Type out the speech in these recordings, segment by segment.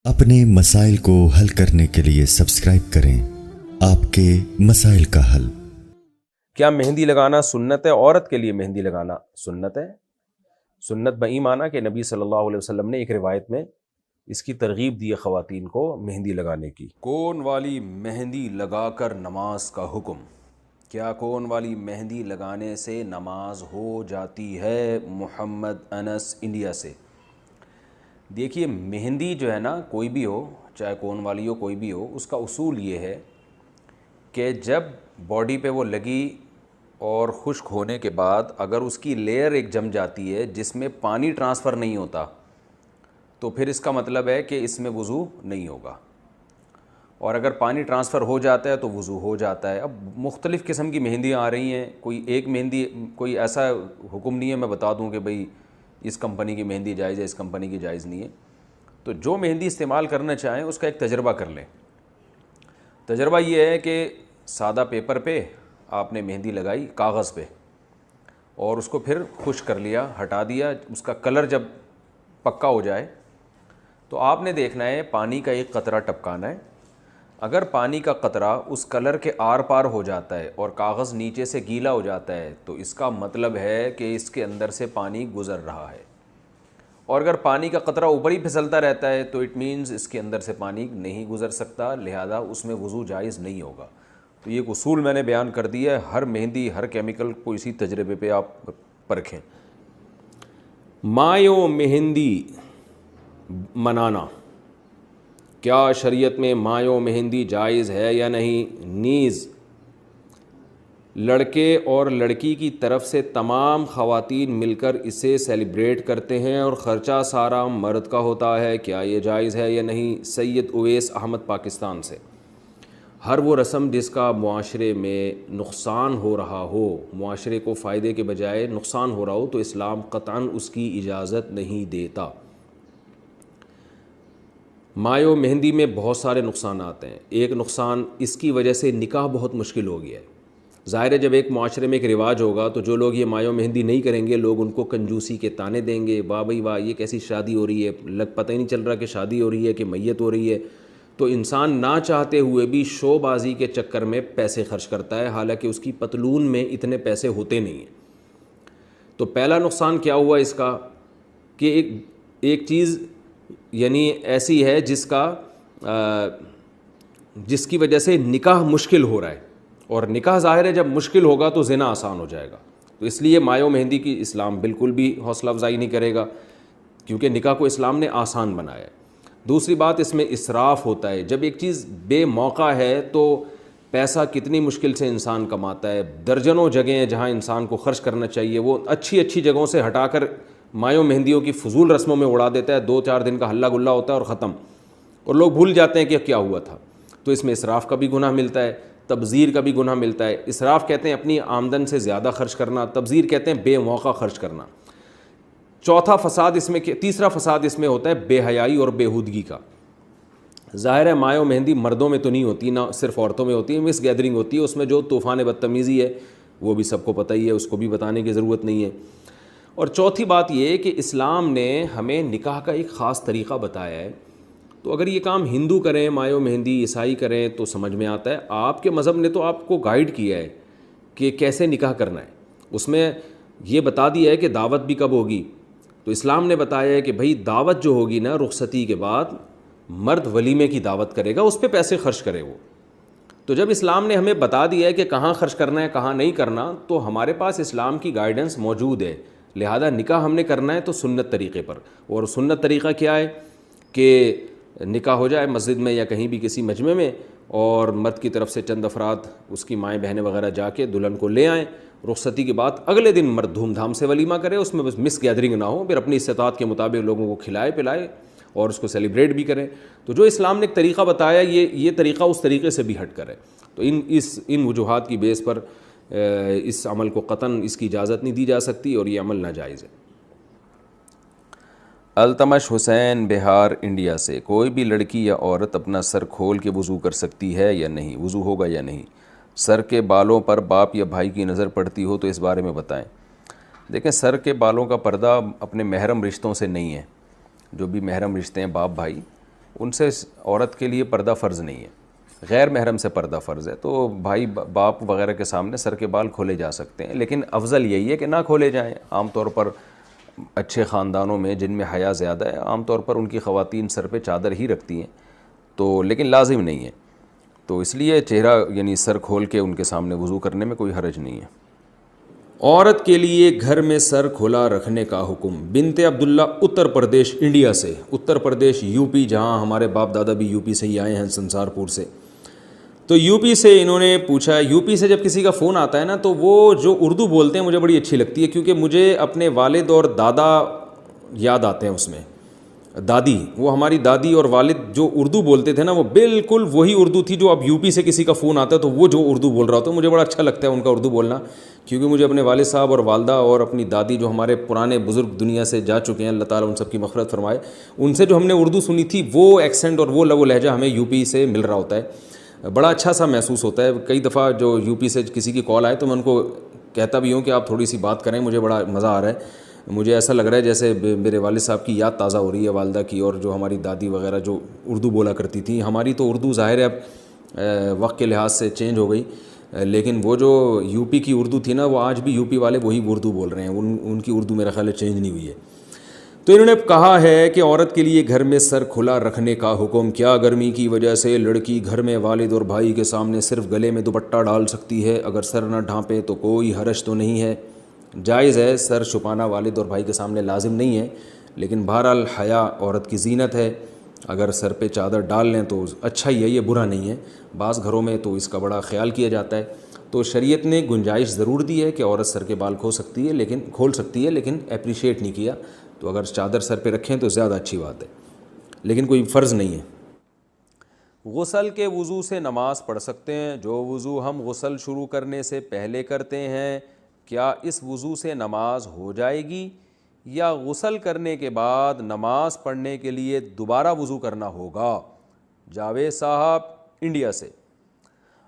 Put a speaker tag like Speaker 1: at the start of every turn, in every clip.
Speaker 1: اپنے مسائل کو حل کرنے کے لیے سبسکرائب کریں آپ کے مسائل کا حل۔
Speaker 2: کیا مہندی لگانا سنت ہے؟ عورت کے لیے مہندی لگانا سنت ہے۔ سنت بئی معنی کہ نبی صلی اللہ علیہ وسلم نے ایک روایت میں اس کی ترغیب دی ہے خواتین کو مہندی لگانے کی۔ کون والی مہندی لگا کر نماز کا حکم؟ کیا کون والی مہندی لگانے سے نماز ہو جاتی ہے؟ محمد انس انڈیا سے۔ دیکھیے مہندی جو ہے نا، کوئی بھی ہو، چاہے کون والی ہو کوئی بھی ہو، اس کا اصول یہ ہے کہ جب باڈی پہ وہ لگی اور خشک ہونے کے بعد اگر اس کی لیئر ایک جم جاتی ہے جس میں پانی ٹرانسفر نہیں ہوتا تو پھر اس کا مطلب ہے کہ اس میں وضو نہیں ہوگا، اور اگر پانی ٹرانسفر ہو جاتا ہے تو وضو ہو جاتا ہے۔ اب مختلف قسم کی مہندیاں آ رہی ہیں، کوئی ایک مہندی، کوئی ایسا حکم نہیں ہے میں بتا دوں کہ بھئی اس کمپنی کی مہندی جائز ہے، اس کمپنی کی جائز نہیں ہے۔ تو جو مہندی استعمال کرنا چاہیں اس کا ایک تجربہ کر لیں۔ تجربہ یہ ہے کہ سادہ پیپر پہ آپ نے مہندی لگائی، کاغذ پہ، اور اس کو پھر خشک کر لیا، ہٹا دیا۔ اس کا کلر جب پکا ہو جائے تو آپ نے دیکھنا ہے پانی کا ایک قطرہ ٹپکانا ہے۔ اگر پانی کا قطرہ اس کلر کے آر پار ہو جاتا ہے اور کاغذ نیچے سے گیلا ہو جاتا ہے تو اس کا مطلب ہے کہ اس کے اندر سے پانی گزر رہا ہے، اور اگر پانی کا قطرہ اوپر ہی پھسلتا رہتا ہے تو اٹ مینز اس کے اندر سے پانی نہیں گزر سکتا، لہذا اس میں وضو جائز نہیں ہوگا۔ تو یہ ایک اصول میں نے بیان کر دیا ہے، ہر مہندی ہر کیمیکل کو اسی تجربے پہ آپ پرکھیں۔ مایو مہندی منانا، کیا شریعت میں مایو مہندی جائز ہے یا نہیں؟ نیز لڑکے اور لڑکی کی طرف سے تمام خواتین مل کر اسے سیلیبریٹ کرتے ہیں اور خرچہ سارا مرد کا ہوتا ہے، کیا یہ جائز ہے یا نہیں؟ سید اویس احمد پاکستان سے۔ ہر وہ رسم جس کا معاشرے میں نقصان ہو رہا ہو، معاشرے کو فائدے کے بجائے نقصان ہو رہا ہو تو اسلام قطعاً اس کی اجازت نہیں دیتا۔ مایو مہندی میں بہت سارے نقصانات ہیں۔ ایک نقصان اس کی وجہ سے نکاح بہت مشکل ہو گیا ہے۔ ظاہر ہے جب ایک معاشرے میں ایک رواج ہوگا تو جو لوگ یہ مایو مہندی نہیں کریں گے لوگ ان کو کنجوسی کے طعنے دیں گے، واہ بھائی واہ یہ کیسی شادی ہو رہی ہے، پتہ ہی نہیں چل رہا کہ شادی ہو رہی ہے کہ میت ہو رہی ہے۔ تو انسان نہ چاہتے ہوئے بھی شو بازی کے چکر میں پیسے خرچ کرتا ہے، حالانکہ اس کی پتلون میں اتنے پیسے ہوتے نہیں ہیں۔ تو پہلا نقصان کیا ہوا اس کا کہ ایک چیز یعنی ایسی ہے جس کی وجہ سے نکاح مشکل ہو رہا ہے، اور نکاح ظاہر ہے جب مشکل ہوگا تو زنا آسان ہو جائے گا۔ تو اس لیے مایو مہندی کی اسلام بالکل بھی حوصلہ افزائی نہیں کرے گا، کیونکہ نکاح کو اسلام نے آسان بنایا ہے۔ دوسری بات، اس میں اسراف ہوتا ہے۔ جب ایک چیز بے موقع ہے تو پیسہ کتنی مشکل سے انسان کماتا ہے، درجنوں جگہیں ہیں جہاں انسان کو خرچ کرنا چاہیے، وہ اچھی جگہوں سے ہٹا کر مایو مہندیوں کی فضول رسموں میں اڑا دیتا ہے۔ 2-4 دن کا ہلہ گلہ ہوتا ہے اور ختم، اور لوگ بھول جاتے ہیں کہ کیا ہوا تھا۔ تو اس میں اسراف کا بھی گناہ ملتا ہے، تبذیر کا بھی گناہ ملتا ہے۔ اسراف کہتے ہیں اپنی آمدن سے زیادہ خرچ کرنا، تبذیر کہتے ہیں بے موقع خرچ کرنا۔ تیسرا فساد اس میں ہوتا ہے بے حیائی اور بےہودگی کا۔ ظاہر ہے مایو مہندی مردوں میں تو نہیں ہوتی، نہ صرف عورتوں میں ہوتی ہے، مس گیدرنگ ہوتی ہے، اس میں جو طوفان بدتمیزی ہے وہ بھی سب کو پتہ ہی ہے، اس کو بھی بتانے کی ضرورت نہیں ہے۔ اور چوتھی بات یہ ہے کہ اسلام نے ہمیں نکاح کا ایک خاص طریقہ بتایا ہے۔ تو اگر یہ کام ہندو کریں مایو مہندی، عیسائی کریں تو سمجھ میں آتا ہے، آپ کے مذہب نے تو آپ کو گائیڈ کیا ہے کہ کیسے نکاح کرنا ہے، اس میں یہ بتا دیا ہے کہ دعوت بھی کب ہوگی۔ تو اسلام نے بتایا ہے کہ بھئی دعوت جو ہوگی نا رخصتی کے بعد، مرد ولیمے کی دعوت کرے گا، اس پہ پیسے خرچ کرے وہ۔ تو جب اسلام نے ہمیں بتا دیا ہے کہ کہاں خرچ کرنا ہے کہاں نہیں کرنا، تو ہمارے پاس اسلام کی گائیڈنس موجود ہے، لہذا نکاح ہم نے کرنا ہے تو سنت طریقے پر۔ اور سنت طریقہ کیا ہے کہ نکاح ہو جائے مسجد میں یا کہیں بھی کسی مجمع میں، اور مرد کی طرف سے چند افراد اس کی مائیں بہنیں وغیرہ جا کے دلہن کو لے آئیں، رخصتی کے بعد اگلے دن مرد دھوم دھام سے ولیمہ کرے، اس میں بس مس گیدرنگ نہ ہو، پھر اپنی استطاعت کے مطابق لوگوں کو کھلائے پلائے اور اس کو سیلیبریٹ بھی کریں۔ تو جو اسلام نے ایک طریقہ بتایا یہ طریقہ اس طریقے سے بھی ہٹ کر ہے۔ تو ان وجوہات کی بیس پر اس عمل کو قطعاً اس کی اجازت نہیں دی جا سکتی اور یہ عمل ناجائز ہے۔ التمش حسین بہار انڈیا سے، کوئی بھی لڑکی یا عورت اپنا سر کھول کے وضو کر سکتی ہے یا نہیں؟ وضو ہوگا یا نہیں؟ سر کے بالوں پر باپ یا بھائی کی نظر پڑتی ہو تو اس بارے میں بتائیں۔ دیکھیں سر کے بالوں کا پردہ اپنے محرم رشتوں سے نہیں ہے، جو بھی محرم رشتے ہیں باپ بھائی ان سے عورت کے لیے پردہ فرض نہیں ہے، غیر محرم سے پردہ فرض ہے. تو بھائی باپ وغیرہ کے سامنے سر کے بال کھولے جا سکتے ہیں، لیکن افضل یہی ہے کہ نہ کھولے جائیں. عام طور پر اچھے خاندانوں میں جن میں حیا زیادہ ہے، عام طور پر ان کی خواتین سر پہ چادر ہی رکھتی ہیں، تو لیکن لازم نہیں ہے. تو اس لیے چہرہ یعنی سر کھول کے ان کے سامنے وضو کرنے میں کوئی حرج نہیں ہے. عورت کے لیے گھر میں سر کھلا رکھنے کا حکم. بنت عبداللہ اتر پردیش انڈیا سے، اتر پردیش یو پی، جہاں ہمارے باپ دادا بھی یو پی سے ہی آئے ہیں، سنسار پور سے. تو یو پی سے انہوں نے پوچھا. یو پی سے جب کسی کا فون آتا ہے نا تو وہ جو اردو بولتے ہیں مجھے بڑی اچھی لگتی ہے، کیونکہ مجھے اپنے والد اور دادا یاد آتے ہیں اس میں. دادی، وہ ہماری دادی اور والد جو اردو بولتے تھے نا، وہ بالکل وہی اردو تھی جو اب یو پی سے کسی کا فون آتا ہے تو وہ جو اردو بول رہا ہوتا ہے. مجھے بڑا اچھا لگتا ہے ان کا اردو بولنا، کیونکہ مجھے اپنے والد صاحب اور والدہ اور اپنی دادی جو ہمارے پرانے بزرگ دنیا سے جا چکے ہیں، اللہ تعالیٰ ان سب کی مغفرت فرمائے، ان سے جو ہم نے اردو سنی تھی وہ ایکسنٹ اور وہ لب و لہجہ ہمیں یو پی سے مل رہا ہوتا ہے. بڑا اچھا سا محسوس ہوتا ہے. کئی دفعہ جو یو پی سے کسی کی کال آئے تو میں ان کو کہتا بھی ہوں کہ آپ تھوڑی سی بات کریں، مجھے بڑا مزہ آ رہا ہے. مجھے ایسا لگ رہا ہے جیسے میرے والد صاحب کی یاد تازہ ہو رہی ہے، والدہ کی، اور جو ہماری دادی وغیرہ جو اردو بولا کرتی تھیں. ہماری تو اردو ظاہر ہے اب وقت کے لحاظ سے چینج ہو گئی، لیکن وہ جو یو پی کی اردو تھی نا، وہ آج بھی یو پی والے وہی اردو بول رہے ہیں. ان کی اردو میرا خیال ہے چینج نہیں ہوئی ہے. تو انہوں نے کہا ہے کہ عورت کے لیے گھر میں سر کھلا رکھنے کا حکم. کیا گرمی کی وجہ سے لڑکی گھر میں والد اور بھائی کے سامنے صرف گلے میں دوپٹہ ڈال سکتی ہے؟ اگر سر نہ ڈھانپے تو کوئی حرج تو نہیں ہے؟ جائز ہے سر چھپانا والد اور بھائی کے سامنے، لازم نہیں ہے، لیکن بہرحال حیا عورت کی زینت ہے. اگر سر پہ چادر ڈال لیں تو اچھا ہی ہے، یہ برا نہیں ہے. بعض گھروں میں تو اس کا بڑا خیال کیا جاتا ہے. تو شریعت نے گنجائش ضرور دی ہے کہ عورت سر کے بال کھول سکتی ہے، لیکن اپریشیٹ نہیں کیا. تو اگر چادر سر پہ رکھیں تو زیادہ اچھی بات ہے، لیکن کوئی فرض نہیں ہے. غسل کے وضو سے نماز پڑھ سکتے ہیں. جو وضو ہم غسل شروع کرنے سے پہلے کرتے ہیں، کیا اس وضو سے نماز ہو جائے گی، یا غسل کرنے کے بعد نماز پڑھنے کے لیے دوبارہ وضو کرنا ہوگا؟ جاوید صاحب انڈیا سے.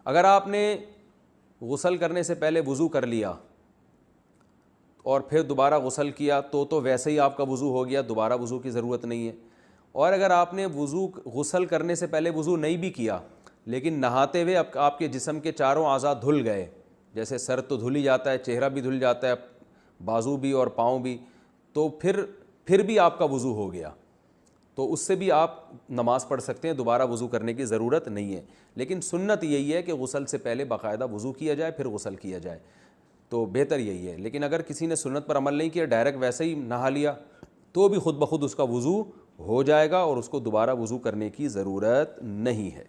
Speaker 2: اگر آپ نے غسل کرنے سے پہلے وضو کر لیا اور پھر دوبارہ غسل کیا تو ویسے ہی آپ کا وضو ہو گیا، دوبارہ وضو کی ضرورت نہیں ہے. اور اگر آپ نے غسل کرنے سے پہلے وضو نہیں بھی کیا، لیکن نہاتے ہوئے آپ کے جسم کے چاروں اعضاء دھل گئے، جیسے سر تو دھل ہی جاتا ہے، چہرہ بھی دھل جاتا ہے، بازو بھی اور پاؤں بھی، تو پھر بھی آپ کا وضو ہو گیا، تو اس سے بھی آپ نماز پڑھ سکتے ہیں، دوبارہ وضو کرنے کی ضرورت نہیں ہے. لیکن سنت یہی ہے کہ غسل سے پہلے باقاعدہ وضو کیا جائے پھر غسل کیا جائے، تو بہتر یہی ہے. لیکن اگر کسی نے سنت پر عمل نہیں کیا، ڈائریکٹ ویسے ہی نہا لیا، تو بھی خود بخود اس کا وضو ہو جائے گا اور اس کو دوبارہ وضو کرنے کی ضرورت نہیں ہے.